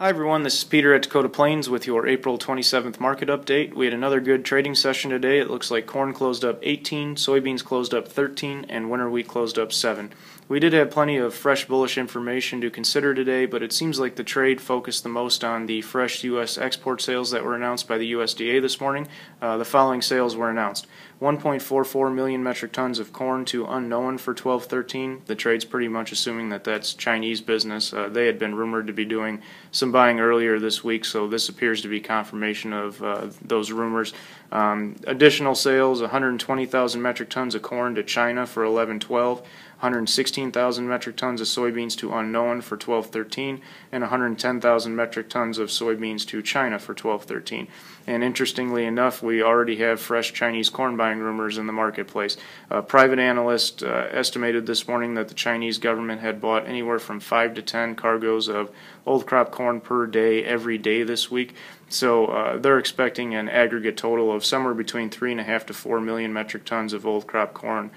Hi everyone, this is Peter at Dakota Plains with your April 27th market update. We had another good trading session today. It looks like corn closed up 18, soybeans closed up 13, and winter wheat closed up 7. We did have plenty of fresh bullish information to consider today, but it seems like the trade focused the most on the fresh U.S. export sales that were announced by the USDA this morning. The following sales were announced. 1.44 million metric tons of corn to unknown for 12/13. The trade's pretty much assuming that that's Chinese business. They had been rumored to be doing some buying earlier this week, so this appears to be confirmation of those rumors. Additional sales: 120,000 metric tons of corn to China for 11/12. 116,000 metric tons of soybeans to unknown for 12/13, and 110,000 metric tons of soybeans to China for 12/13. And interestingly enough, we already have fresh Chinese corn buying rumors in the marketplace. A private analyst estimated this morning that the Chinese government had bought anywhere from 5 to 10 cargoes of old crop corn per day every day this week. So they're expecting an aggregate total of somewhere between 3.5 to 4 million metric tons of old crop corn.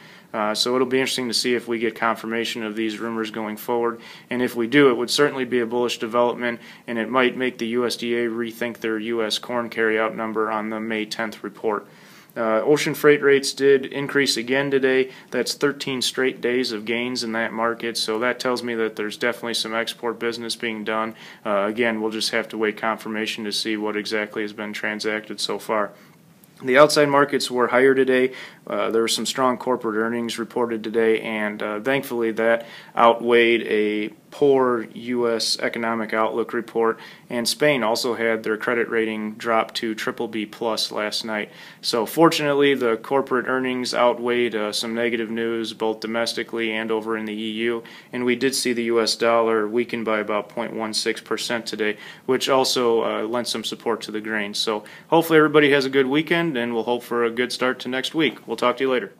So it'll be interesting to see if we get confirmation of these rumors going forward. And if we do, it would certainly be a bullish development, and it might make the USDA rethink their U.S. corn carryout number on the May 10th report. Ocean freight rates did increase again today. That's 13 straight days of gains in that market, so that tells me that there's definitely some export business being done. Again, we'll just have to wait confirmation to see what exactly has been transacted so far. The outside markets were higher today. There were some strong corporate earnings reported today, and thankfully that outweighed a poor U.S. economic outlook report. And Spain also had their credit rating drop to BBB+ last night. So fortunately, the corporate earnings outweighed some negative news both domestically and over in the EU. And we did see the U.S. dollar weaken by about 0.16% today, which also lent some support to the grain. So hopefully everybody has a good weekend, and we'll hope for a good start to next week. We'll talk to you later.